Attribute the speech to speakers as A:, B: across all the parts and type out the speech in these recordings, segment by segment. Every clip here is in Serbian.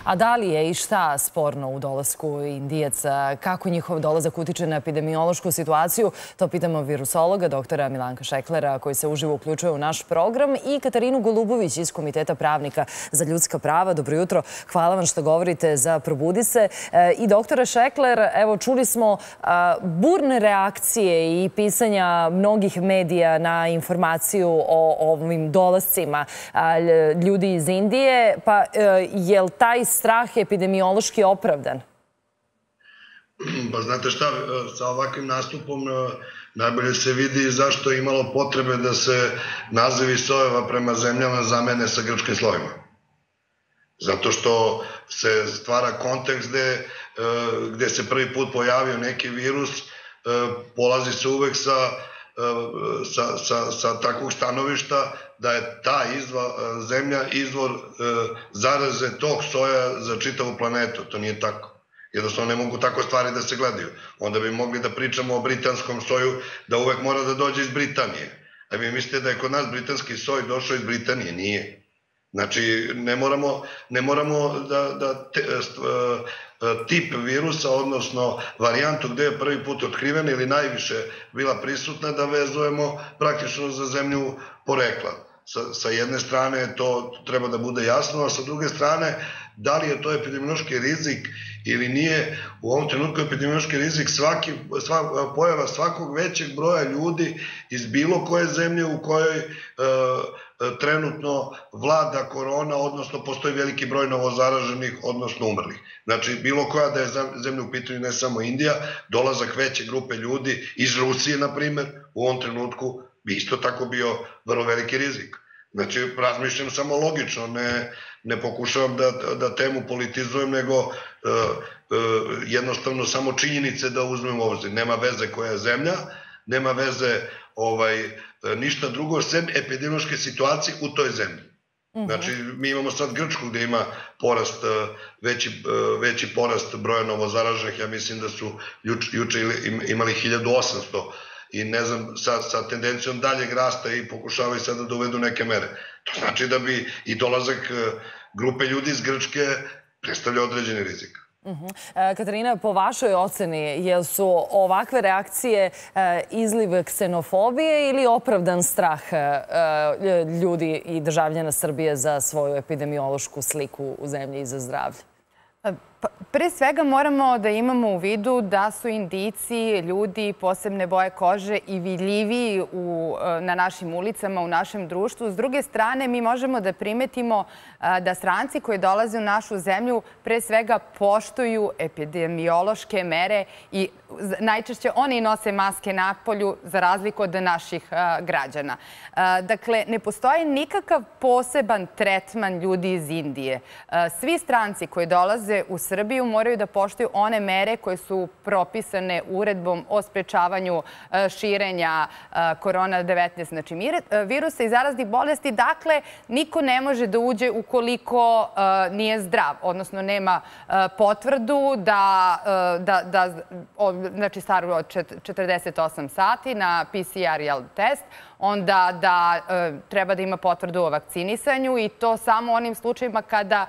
A: A da li je i šta sporno u dolasku Indijaca? Kako njihov dolazak utiče na epidemiološku situaciju? To pitamo virusologa, doktora Milanka Šeklera, koji se uživo uključuje u naš program, i Katarinu Golubović iz Komiteta pravnika za ljudska prava. Dobro jutro. Hvala vam što govorite za Probudi se. I doktore Šekler, evo, čuli smo burne reakcije i pisanja mnogih medija na informaciju o ovim dolascima ljudi iz Indije. Pa je li taj strah epidemiološki opravdan?
B: Pa znate šta, sa ovakvim nastupom najbolje se vidi zašto je imalo potrebe da se nazivi sojeva prema zemljama zamene sa grčkim slovima. Zato što se stvara kontekst gde se prvi put pojavio neki virus, polazi se uvek sa takvog stanovišta da je ta zemlja izvor zaraze tog soja za čitavu planetu. To nije tako. Jednostavno ne mogu tako stvari da se gledaju. Onda bi mogli da pričamo o britanskom soju, da uvek mora da dođe iz Britanije. A vi mislite da je kod nas britanski soj došao iz Britanije? Nije. Znači, ne moramo da tip virusa, odnosno varijantu gde je prvi put otkrivena ili najviše bila prisutna, da vezujemo praktično za zemlju porekla. Sa jedne strane to treba da bude jasno, a sa druge strane, da li je to epidemiološki rizik ili nije, u ovom trenutku epidemiološki rizik pojava svakog većeg broja ljudi iz bilo koje zemlje u kojoj trenutno vlada korona, odnosno postoji veliki broj novozaraženih, odnosno umrlih. Znači, bilo koja da je zemlja u pitanju, ne samo Indija, dolazak veće grupe ljudi iz Rusije, na primer, u ovom trenutku bi isto tako bio vrlo veliki rizik. Znači, razmišljam samo logično, ne pokušavam da temu politizujem, nego jednostavno samo činjenice da uzmem u obzir. Nema veze koja je zemlja, nema veze ništa drugo, sem epidemiološke situacije u toj zemlji. Znači, mi imamo sad Grčku gde ima veći porast broja novozaraženih, ja mislim da su juče imali 1800 i ne znam, sa tendencijom daljeg rasta i pokušavaju sada da uvedu neke mere. To znači da bi i dolazak grupe ljudi iz Grčke predstavlja određeni rizik.
A: Katarina, po vašoj oceni, jel su ovakve reakcije izliv ksenofobije ili opravdan strah ljudi i državljana Srbije za svoju epidemiološku sliku u zemlji i za zdravlje?
C: Pre svega moramo da imamo u vidu da su Indijci ljudi posebne boje kože i vidljiviji na našim ulicama, u našem društvu. S druge strane, mi možemo da primetimo da stranci koji dolaze u našu zemlju pre svega poštuju epidemiološke mere i najčešće oni nose maske napolju za razliku od naših građana. Dakle, ne postoji nikakav poseban tretman ljudi iz Indije. Svi stranci koji dolaze u Srbiju moraju da poštuju one mere koje su propisane uredbom o sprečavanju širenja korona-19, znači virusa i zaraznih bolesti. Dakle, niko ne može da uđe ukoliko nije zdrav, odnosno nema potvrdu znači staru od 48 sati na PCR test, onda da treba da ima potvrdu o vakcinisanju i to samo u onim slučajima kada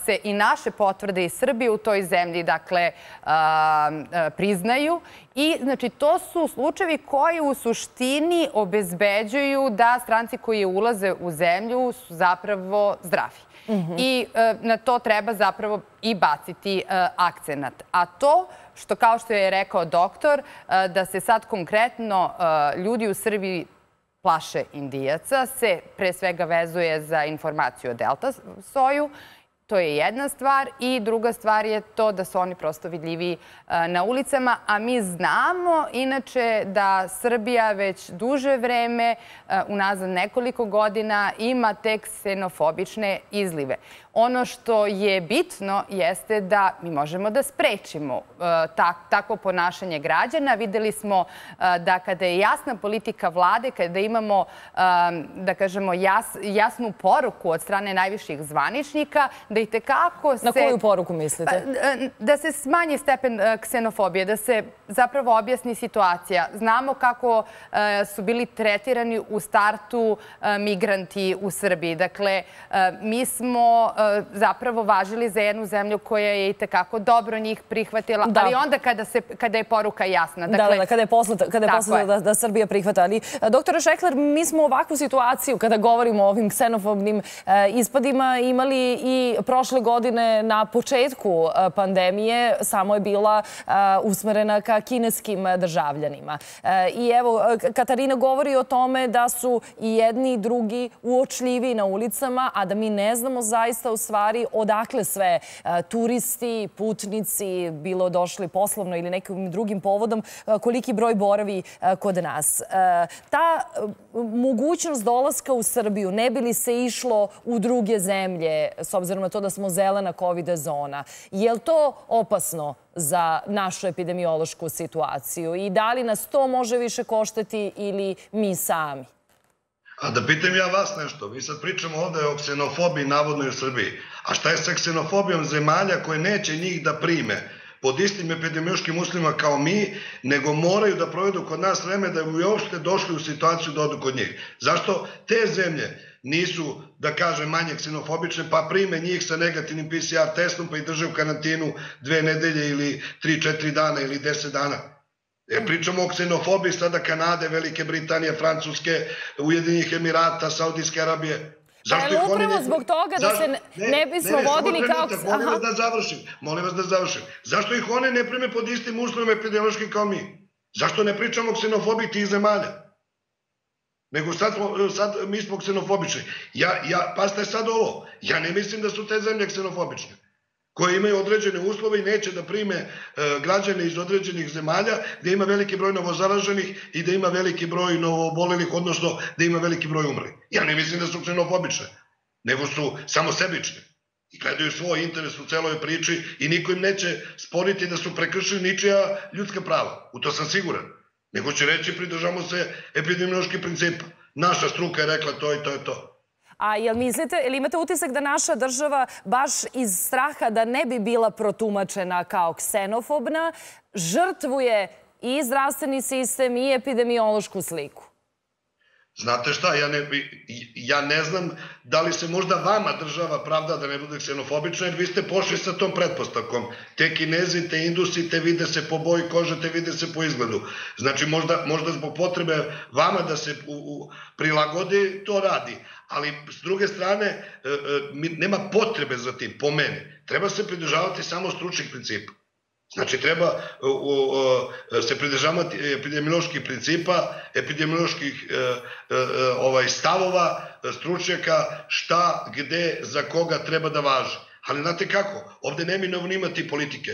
C: se i naše potvrde iz Srbije u toj zemlji, dakle, priznaju. I, znači, to su slučajevi koji u suštini obezbeđuju da stranci koji ulaze u zemlju su zapravo zdravi. I na to treba zapravo i baciti akcenat. A to što, kao što je rekao doktor, da se sad konkretno ljudi u Srbiji plaše Indijaca, se pre svega vezuje za informaciju o delta soju. To je jedna stvar. I druga stvar je to da su oni prosto vidljiviji na ulicama. A mi znamo, inače, da Srbija već duže vreme, unazad nekoliko godina, ima te ksenofobične izlive. Ono što je bitno jeste da mi možemo da sprečimo takvo ponašanje građana. Videli smo da kada je jasna politika vlade, kada imamo, da kažemo, jasnu poruku od strane najviših zvaničnika, da itekako se...
A: Na koju poruku mislite?
C: Da se smanji stepen ksenofobije, da se zapravo objasni situacija. Znamo kako su bili tretirani u startu migranti u Srbiji. Dakle, mi smo zapravo važili za jednu zemlju koja je itekako dobro njih prihvatila, ali onda kada je poruka jasna.
A: Da, kada je poslata da Srbija prihvata. Ali, doktore Šekler, mi smo ovakvu situaciju kada govorimo o ovim ksenofobnim ispadima imali i prošle godine na početku pandemije, samo je bila usmerena ka kineskim državljanima. I evo, Katarina govori o tome da su i jedni i drugi uočljivi na ulicama, a da mi ne znamo zaista u stvari odakle sve turisti, putnici, bilo došli poslovno ili nekim drugim povodom, koliki broj boravi kod nas. Ta mogućnost dolaska u Srbiju, ne bi li se išlo u druge zemlje, s obzirom na to da smo zelena COVID zona, je li to opasno za našu epidemiološku situaciju i da li nas to može više koštati ili mi sami?
B: A da pitam ja vas nešto, mi sad pričamo ovde o ksenofobiji navodnoj u Srbiji. A šta je sa ksenofobijom zemalja koje neće njih da prime pod istim epidemiološkim uslovima kao mi, nego moraju da provedu kod nas vreme da bi uopšte došli u situaciju da odu kod njih? Zašto te zemlje nisu, da kažem, manje ksenofobične, pa prime njih sa negativnim PCR testom pa ih drže u karantinu 2 nedelje ili 3-4 dana ili 10 dana? Pričamo o ksenofobiji sada Kanade, Velike Britanije, Francuske, Ujedinjenih Emirata, Saudijske Arabije.
A: Upravo zbog toga da se ne bismo vodili kao...
B: Molim vas da završim. Zašto ih one ne prime pod istim uslovima epidemiološkim kao mi? Zašto ne pričamo o ksenofobiji tih zemalja? Nego sad mi smo ksenofobični. Pazite sad ovo, ja ne mislim da su te zemlje ksenofobične, koje imaju određene uslove i neće da prime građane iz određenih zemalja gde ima veliki broj novozaraženih i da ima veliki broj novoobolelih, odnosno da ima veliki broj umrlih. Ja ne mislim da su ksenofobične, nego su samo sebične i gledaju svoj interes u celoj priči i niko im neće sporiti da su prekršili ničija ljudska prava. U to sam siguran. Nego će reći pridržamo se epidemioloških principa. Naša struka je rekla to i to i to.
A: A jel mislite, ili imate utisak da naša država baš iz straha da ne bi bila protumačena kao ksenofobna, žrtvuje i zdravstveni sistem i epidemiološku sliku?
B: Znate šta, ja ne znam da li se možda vama država pravda da ne bude ksenofobična, jer vi ste pošli sa tom pretpostavkom. Te Kinezi, te Indusi, te vide se po boji kože, te vide se po izgledu. Znači, možda zbog potrebe vama da se prilagodi, to radi. Ali, s druge strane, nema potrebe za tim, po meni. Treba se pridržavati samo stručnih principa. Znači, treba se pridržavati epidemioloških principa, epidemioloških stavova, stručnjaka, šta, gde, za koga treba da važi. Ali znate kako? Ovde neminovno imati politike.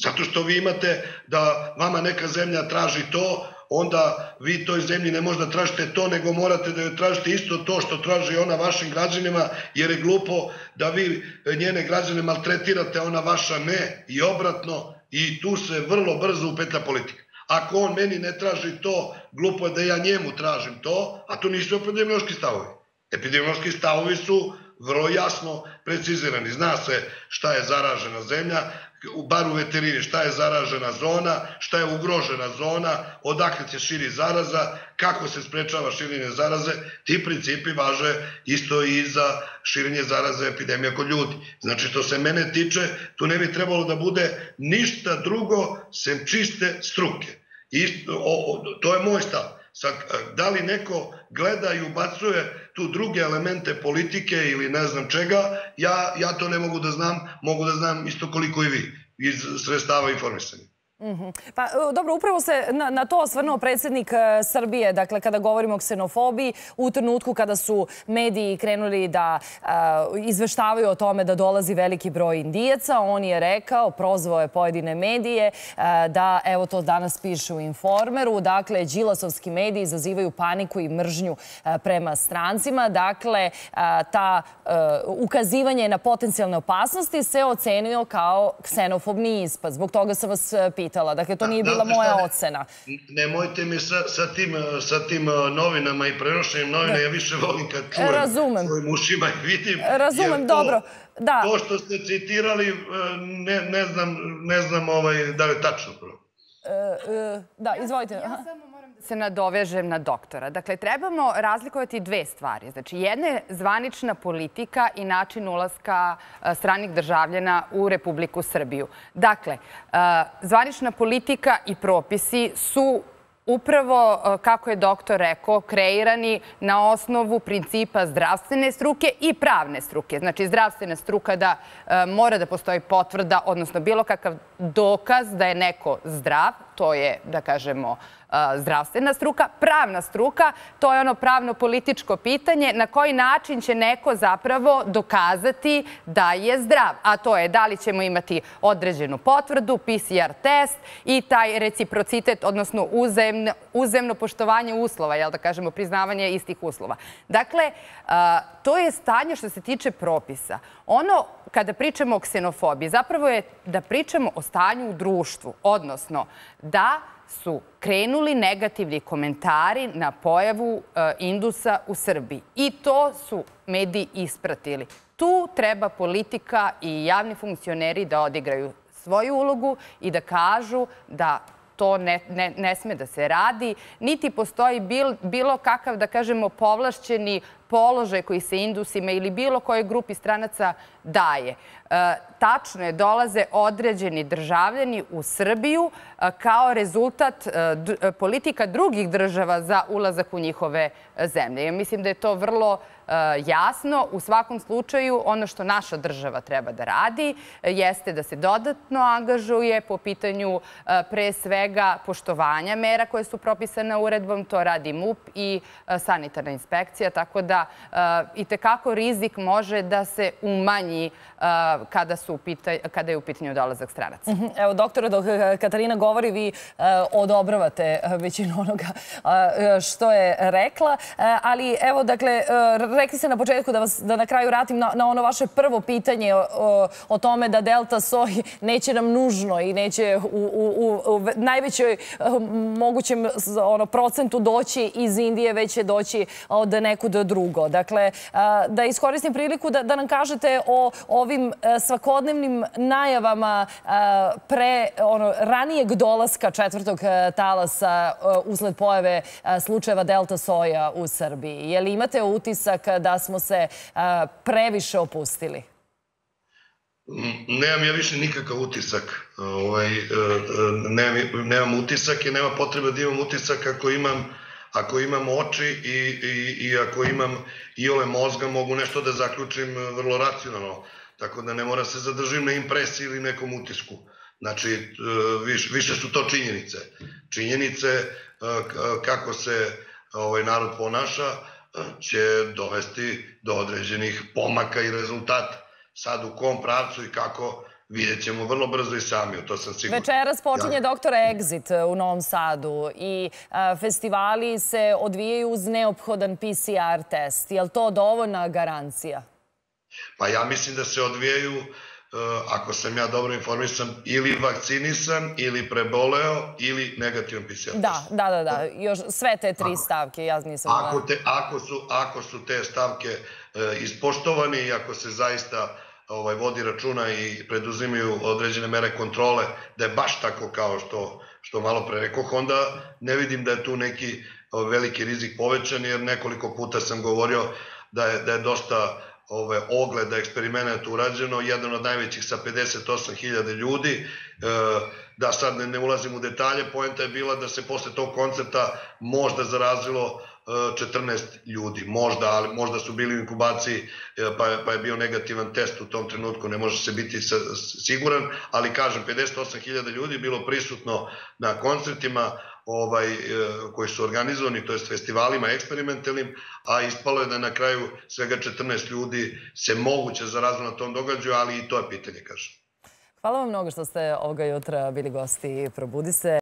B: Zato što vi imate da vama neka zemlja traži to, onda vi toj zemlji ne možda tražite to, nego morate da joj tražite isto to što traži ona vašim građanima, jer je glupo da vi njene građane maltretirate, ona vaša ne, i obratno, i tu se vrlo brzo upetlja politika. Ako on meni ne traži to, glupo je da ja njemu tražim to, a to nisu epidemiološki stavovi. Epidemiološki stavovi su vrlo jasno precizirani. Zna se šta je zaražena zemlja, bar u veterini, šta je zaražena zona, šta je ugrožena zona, odakle se širi zaraza, kako se sprečava širenje zaraze. Ti principi važe isto i za širenje zaraze epidemija kod ljudi. Znači, što se mene tiče, tu ne bi trebalo da bude ništa drugo sem čiste struke. To je moj stav. Sad, da li neko gleda i ubacuje tu druge elemente politike ili ne znam čega, ja to ne mogu da znam, mogu da znam isto koliko i vi iz sredstava informisanja.
A: Pa dobro, upravo se na to osvrnuo predsjednik Srbije, dakle kada govorimo o ksenofobiji, u trenutku kada su mediji krenuli da izveštavaju o tome da dolazi veliki broj Indijaca, on je rekao, prozvao je pojedine medije da, evo to danas piše u Informeru, dakle Đilasovski mediji izazivaju paniku i mržnju prema strancima, dakle ta ukazivanje na potencijalne opasnosti se ocenio kao ksenofobni ispad. Zbog toga sam vas pitala. Dakle, to nije bila moja ocena.
B: Nemojte mi sa tim novinama i prenošenjem novina, ja više volim kad čujem svojim ušima i vidim.
A: Razumem, dobro.
B: To što ste citirali, ne znam da li je tačno prvo.
A: Da, izvolite.
C: Ja samo moram da se nadovežem na doktora. Dakle, trebamo razlikovati dve stvari. Znači, jedna je zvanična politika i način ulaska stranih državljana u Republiku Srbiju. Dakle, zvanična politika i propisi su upravo, kako je doktor rekao, kreirani na osnovu principa zdravstvene struke i pravne struke. Znači, zdravstvena struka da mora da postoji potvrda, odnosno bilo kakav dokaz da je neko zdrav, to je, da kažemo, zdravstvena struka. Pravna struka, to je ono pravno-političko pitanje na koji način će neko zapravo dokazati da je zdrav. A to je da li ćemo imati određenu potvrdu, PCR test i taj reciprocitet, odnosno uzemno poštovanje uslova, jel da kažemo, priznavanje istih uslova. Dakle, to je stanje što se tiče propisa. Ono, kada pričamo o ksenofobiji, zapravo je da pričamo o stanju u društvu, odnosno da su krenuli negativni komentari na pojavu Indusa u Srbiji. I to su mediji ispratili. Tu treba politika i javni funkcioneri da odigraju svoju ulogu i da kažu da to ne sme da se radi, niti postoji bilo kakav, da kažemo, povlašćeni položaj koji se Indusima ili bilo kojoj grupi stranaca daje. Tačno je, dolaze određeni državljani u Srbiju kao rezultat politika drugih država za ulazak u njihove zemlje. Ja mislim da je to vrlo jasno. U svakom slučaju, ono što naša država treba da radi jeste da se dodatno angažuje po pitanju pre svega poštovanja mera koje su propisane uredbom. To radi MUP i sanitarna inspekcija, tako da itekako rizik može da se umanji kada je u pitanju dolazak stranaca.
A: Evo, doktore, dok Katarina govori, vi odobravate većinu onoga što je rekla. Ali, evo, dakle, rekli ste na početku da na kraju vratim na ono vaše prvo pitanje o tome da delta soj neće nam nužno i neće u najvećoj mogućem procentu doći iz Indije, već će doći od nekud drugo. Dakle, da iskoristim priliku da nam kažete o ovim svakodnevnim najavama pre ranijeg dolaska četvrtog talasa usled pojave slučajeva delta soja u Srbiji. Je li imate utisak da smo se previše opustili?
B: Nemam ja više nikakav utisak. Nemam utisak i nema potrebe da imam utisak ako imam oči i ako imam iole mozga, mogu nešto da zaključim vrlo racionalno. Tako da ne mora se zadržim na impresiji ili nekom utisku. Znači, više su to činjenice. Činjenice kako se narod ponaša će dovesti do određenih pomaka i rezultata. Sad u kom pravcu i kako vidjet ćemo vrlo brzo i sami, to sam siguran.
A: Večeras počinje Doktor Exit u Novom Sadu i festivali se odvijaju uz neophodan PCR test. Je li to dovoljna garancija?
B: Pa ja mislim da se odvijaju, ako sam ja dobro informisan, ili vakcinisan, ili preboleo, ili negativan PCR test.
A: Da. Još sve te tri stavke, ja nisam...
B: Ako su te stavke ispoštovani i ako se zaista vodi računa i preduzimaju određene mere kontrole, da je baš tako kao što malo pre rekoh, onda ne vidim da je tu neki veliki rizik povećan, jer nekoliko puta sam govorio da je dosta ogleda, eksperimenta urađeno, jedan od najvećih sa 58.000 ljudi. Da sad ne ulazim u detalje, poenta je bila da se posle tog koncerta možda zarazilo 14 ljudi, ali možda su bili u inkubaciji pa je bio negativan test u tom trenutku, ne može se biti siguran, ali kažem, 58.000 ljudi je bilo prisutno na koncertima koji su organizovani, to je festivalima eksperimentalnim, a ispalo je da na kraju svega 14 ljudi se moguće zarazilo na tom događaju, ali i to je pitanje, kažem.
A: Hvala vam mnogo što ste ovoga jutra bili gosti Probudi se.